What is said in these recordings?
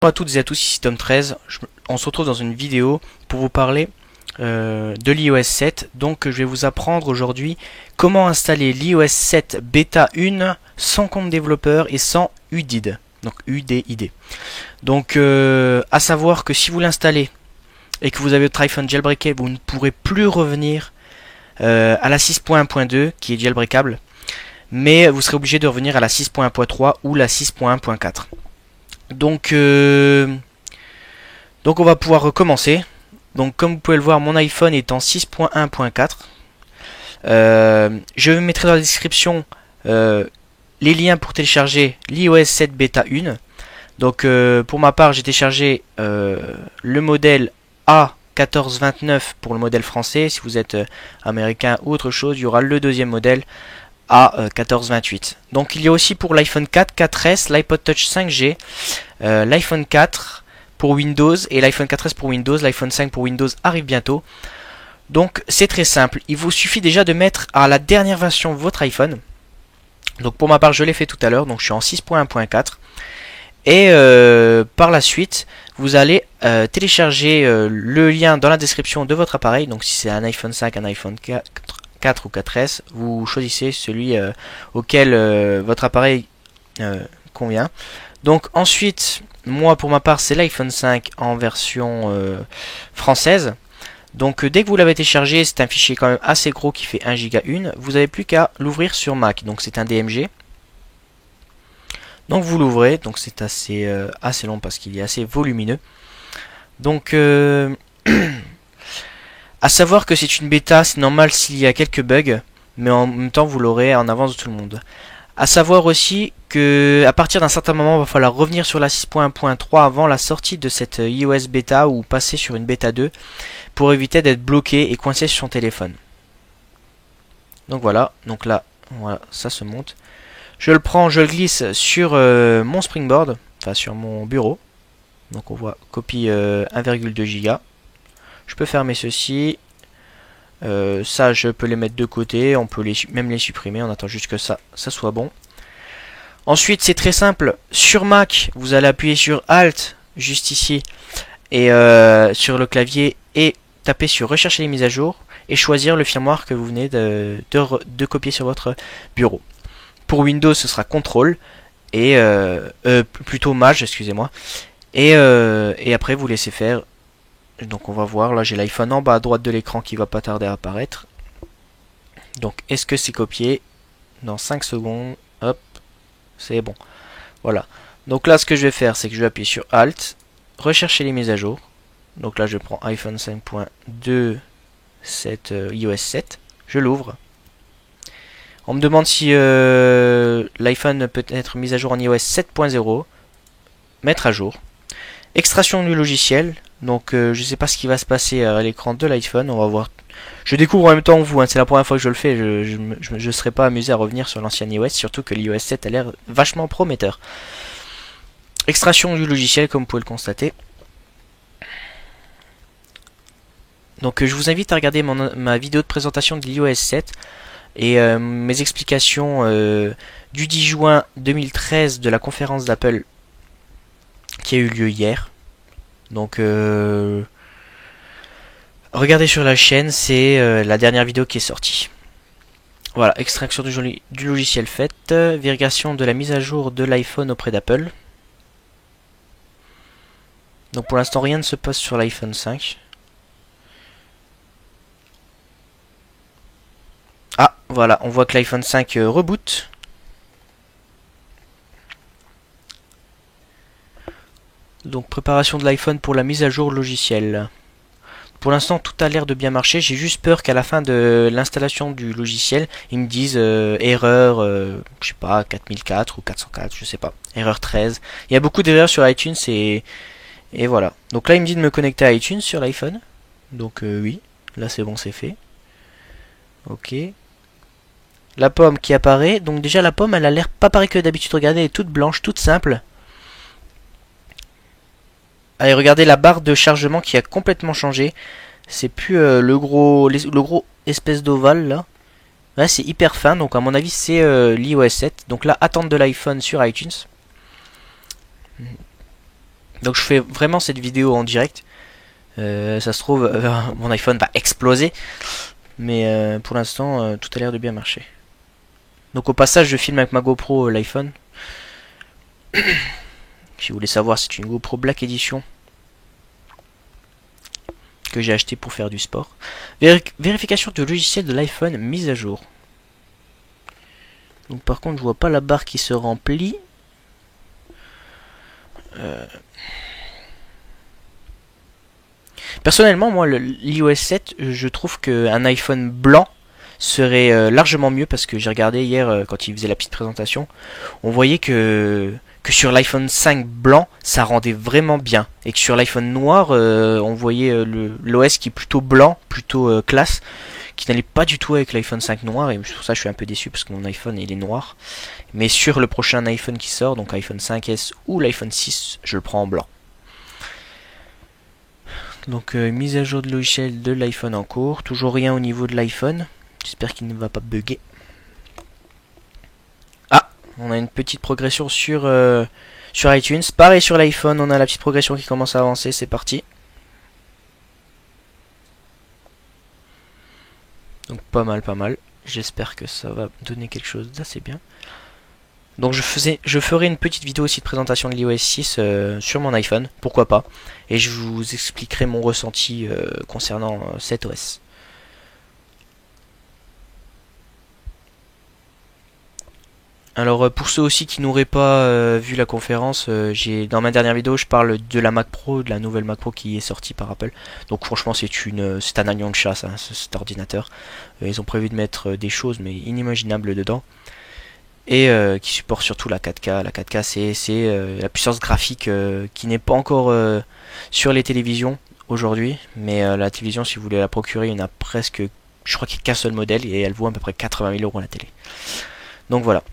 Bonjour à toutes et à tous, ici Tom13. On se retrouve dans une vidéo pour vous parler de l'iOS 7. Donc je vais vous apprendre aujourd'hui comment installer l'iOS 7 Beta 1 sans compte développeur et sans UDID. Donc UDID. Donc à savoir que si vous l'installez et que vous avez votre iPhone jailbreaké, vous ne pourrez plus revenir à la 6.1.2 qui est jailbreakable. Mais vous serez obligé de revenir à la 6.1.3 ou la 6.1.4. Donc on va pouvoir recommencer. Donc comme vous pouvez le voir, mon iPhone est en 6.1.4. Je mettrai dans la description les liens pour télécharger l'iOS 7 Beta 1. Donc pour ma part, j'ai téléchargé le modèle A1429 pour le modèle français. Si vous êtes américain ou autre chose, il y aura le deuxième modèle A1428. Donc il y a aussi pour l'iPhone 4, 4S, l'iPod Touch 5G, l'iPhone 4 pour Windows et l'iPhone 4S pour Windows. L'iPhone 5 pour Windows arrive bientôt. Donc c'est très simple, il vous suffit déjà de mettre à la dernière version votre iPhone. Donc pour ma part je l'ai fait tout à l'heure, donc je suis en 6.1.4. Et par la suite vous allez télécharger le lien dans la description de votre appareil. Donc si c'est un iPhone 5, un iPhone 4 ou 4S, vous choisissez celui auquel votre appareil convient. Donc ensuite, moi pour ma part c'est l'iPhone 5 en version française. Donc dès que vous l'avez téléchargé, c'est un fichier quand même assez gros qui fait 1 giga 1. Vous n'avez plus qu'à l'ouvrir sur Mac. Donc c'est un DMG. Donc vous l'ouvrez, donc c'est assez long parce qu'il est assez volumineux. Donc à savoir que c'est une bêta, c'est normal s'il y a quelques bugs, mais en même temps vous l'aurez en avance de tout le monde. À savoir aussi que à partir d'un certain moment, il va falloir revenir sur la 6.1.3 avant la sortie de cette iOS bêta ou passer sur une bêta 2 pour éviter d'être bloqué et coincé sur son téléphone. Donc voilà, donc là, voilà, ça se monte. Je le prends, je le glisse sur mon Springboard, enfin sur mon bureau. Donc on voit copie 1,2 Go. Je peux fermer ceci. Ça, je peux les mettre de côté. On peut même les supprimer. On attend juste que ça soit bon. Ensuite, c'est très simple. Sur Mac, vous allez appuyer sur Alt, juste ici, et sur le clavier, et taper sur Rechercher les mises à jour, et choisir le firmware que vous venez de copier sur votre bureau. Pour Windows, ce sera CTRL, et plutôt Maj, excusez-moi. Et après, vous laissez faire. Donc on va voir, là j'ai l'iPhone en bas à droite de l'écran qui va pas tarder à apparaître. Donc est-ce que c'est copié? Dans 5 secondes, hop, c'est bon. Voilà. Donc là ce que je vais faire, c'est que je vais appuyer sur Alt, rechercher les mises à jour. Donc là je prends iPhone 5.2, iOS 7, je l'ouvre. On me demande si l'iPhone peut être mis à jour en iOS 7.0, mettre à jour. Extraction du logiciel. Donc je sais pas ce qui va se passer à l'écran de l'iPhone, on va voir. Je découvre en même temps que vous, hein. C'est la première fois que je le fais, je serais pas amusé à revenir sur l'ancien iOS, surtout que l'iOS 7 a l'air vachement prometteur. Extraction du logiciel comme vous pouvez le constater. Donc je vous invite à regarder ma vidéo de présentation de l'iOS 7 et mes explications du 10 juin 2013 de la conférence d'Apple qui a eu lieu hier. Donc regardez sur la chaîne, c'est la dernière vidéo qui est sortie. Voilà, extraction du logiciel faite, vérification de la mise à jour de l'iPhone auprès d'Apple. Donc pour l'instant rien ne se passe sur l'iPhone 5. Ah voilà, on voit que l'iPhone 5 reboot. Donc préparation de l'iPhone pour la mise à jour logiciel. Pour l'instant tout a l'air de bien marcher. J'ai juste peur qu'à la fin de l'installation du logiciel, ils me disent erreur, je sais pas, 4004 ou 404, je sais pas, erreur 13. Il y a beaucoup d'erreurs sur iTunes et voilà. Donc là il me dit de me connecter à iTunes sur l'iPhone. Donc oui, là c'est bon, c'est fait. Ok. La pomme qui apparaît. Donc déjà la pomme elle a l'air pas pareil que d'habitude. Regardez, elle est toute blanche, toute simple. Allez, regardez la barre de chargement qui a complètement changé. C'est plus le gros espèce d'ovale là. Là c'est hyper fin, donc à mon avis c'est l'iOS 7. Donc là, attente de l'iPhone sur iTunes. Donc je fais vraiment cette vidéo en direct. Ça se trouve, mon iPhone va exploser. Mais pour l'instant, tout a l'air de bien marcher. Donc au passage, je filme avec ma GoPro l'iPhone. Si vous voulez savoir, c'est une GoPro Black Edition que j'ai acheté pour faire du sport. Vérification du logiciel de l'iPhone mise à jour. Donc par contre, je vois pas la barre qui se remplit. Personnellement, moi, l'iOS 7, je trouve qu'un iPhone blanc serait largement mieux parce que j'ai regardé hier quand il faisait la petite présentation. On voyait que sur l'iPhone 5 blanc, ça rendait vraiment bien. Et que sur l'iPhone noir, on voyait l'OS qui est plutôt blanc, plutôt classe, qui n'allait pas du tout avec l'iPhone 5 noir. Et pour ça, je suis un peu déçu parce que mon iPhone, il est noir. Mais sur le prochain iPhone qui sort, donc iPhone 5S ou l'iPhone 6, je le prends en blanc. Donc mise à jour de logiciel de l'iPhone en cours. Toujours rien au niveau de l'iPhone. J'espère qu'il ne va pas bugger. Ah, on a une petite progression sur iTunes. Pareil sur l'iPhone, on a la petite progression qui commence à avancer. C'est parti. Donc pas mal, pas mal. J'espère que ça va donner quelque chose d'assez bien. Donc je ferai une petite vidéo aussi de présentation de l'iOS 6 sur mon iPhone, pourquoi pas. Et je vous expliquerai mon ressenti concernant cet OS. Alors pour ceux aussi qui n'auraient pas vu la conférence, dans ma dernière vidéo je parle de la Mac Pro, de la nouvelle Mac Pro qui est sortie par Apple. Donc franchement c'est un agneau de chasse hein, cet ordinateur. Ils ont prévu de mettre des choses mais inimaginables dedans. Et qui supporte surtout la 4K. La 4K c'est la puissance graphique qui n'est pas encore sur les télévisions aujourd'hui. Mais la télévision si vous voulez la procurer il y en a presque, je crois qu'il n'y a qu'un seul modèle et elle vaut à peu près 80 000 € la télé. Donc voilà.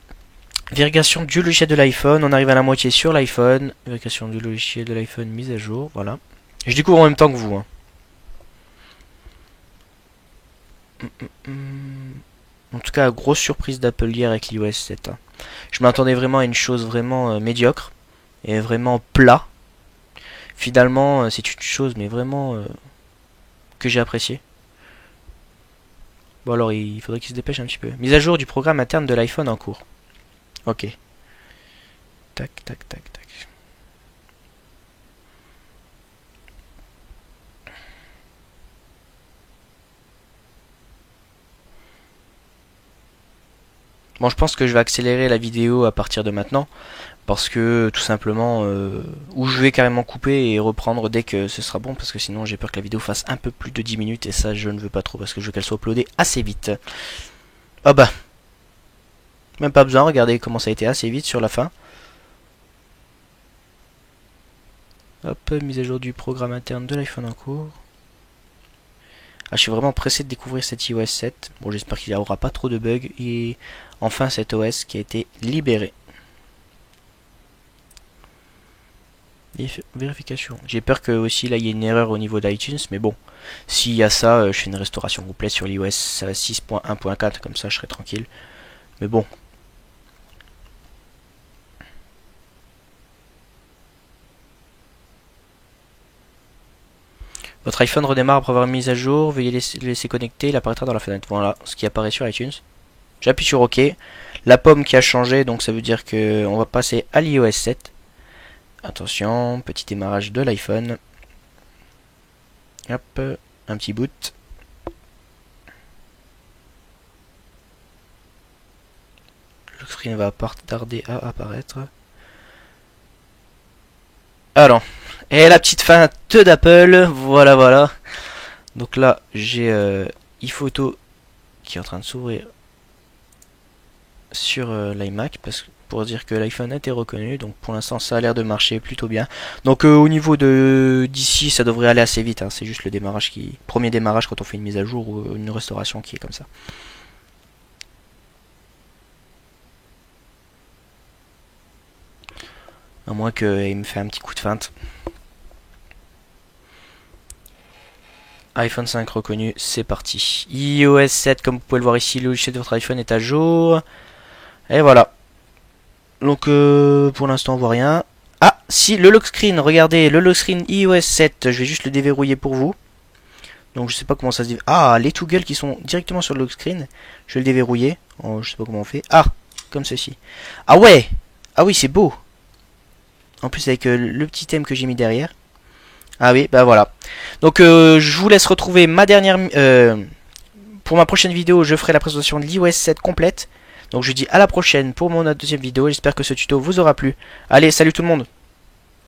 Vérification du logiciel de l'iPhone, on arrive à la moitié sur l'iPhone. Vérification du logiciel de l'iPhone mise à jour, voilà. Je découvre en même temps que vous. Hein. En tout cas, grosse surprise d'Apple hier avec l'iOS 7. Hein. Je m'attendais vraiment à une chose vraiment médiocre et vraiment plat. Finalement, c'est une chose mais vraiment que j'ai appréciée. Bon alors, il faudrait qu'il se dépêche un petit peu. Mise à jour du programme interne de l'iPhone en cours. Ok. Tac, tac, tac, tac. Bon, je pense que je vais accélérer la vidéo à partir de maintenant. Parce que, tout simplement, ou je vais carrément couper et reprendre dès que ce sera bon. Parce que sinon, j'ai peur que la vidéo fasse un peu plus de 10 minutes. Et ça, je ne veux pas trop. Parce que je veux qu'elle soit uploadée assez vite. Oh bah. Même pas besoin, regardez comment ça a été assez vite sur la fin. Hop, mise à jour du programme interne de l'iPhone en cours. Ah, je suis vraiment pressé de découvrir cet iOS 7. Bon, j'espère qu'il n'y aura pas trop de bugs. Et enfin, cet OS qui a été libéré. Vérification. J'ai peur que aussi là il y ait une erreur au niveau d'iTunes, mais bon, s'il y a ça, je fais une restauration complète sur l'iOS 6.1.4, comme ça je serai tranquille. Mais bon. Votre iPhone redémarre après avoir mis à jour, veuillez laisser connecter, il apparaîtra dans la fenêtre. Voilà ce qui apparaît sur iTunes. J'appuie sur OK. La pomme qui a changé, donc ça veut dire qu'on va passer à l'iOS 7. Attention, petit démarrage de l'iPhone. Hop, un petit boot. Le screen va pas tarder à apparaître. Alors, et la petite feinte d'Apple, voilà, voilà. Donc là, j'ai iPhoto qui est en train de s'ouvrir sur l'iMac pour dire que l'iPhone a été reconnu. Donc pour l'instant, ça a l'air de marcher plutôt bien. Donc au niveau d'ici, ça devrait aller assez vite. Hein. C'est juste le démarrage premier démarrage quand on fait une mise à jour ou une restauration qui est comme ça. À moins qu'il me fait un petit coup de feinte. iPhone 5 reconnu, c'est parti. iOS 7, comme vous pouvez le voir ici, le logiciel de votre iPhone est à jour. Et voilà. Donc pour l'instant on voit rien. Ah, si, le lock screen, regardez, le lock screen iOS 7, je vais juste le déverrouiller pour vous. Donc je sais pas comment ça se dit. Ah, les toggles qui sont directement sur le lock screen. Je vais le déverrouiller. Oh, je sais pas comment on fait. Ah, comme ceci. Ah ouais. Ah oui, c'est beau. En plus avec le petit thème que j'ai mis derrière. Ah oui, bah voilà. Donc je vous laisse retrouver ma dernière... pour ma prochaine vidéo, je ferai la présentation de l'iOS 7 complète. Donc je dis à la prochaine pour mon deuxième vidéo. J'espère que ce tuto vous aura plu. Allez, salut tout le monde.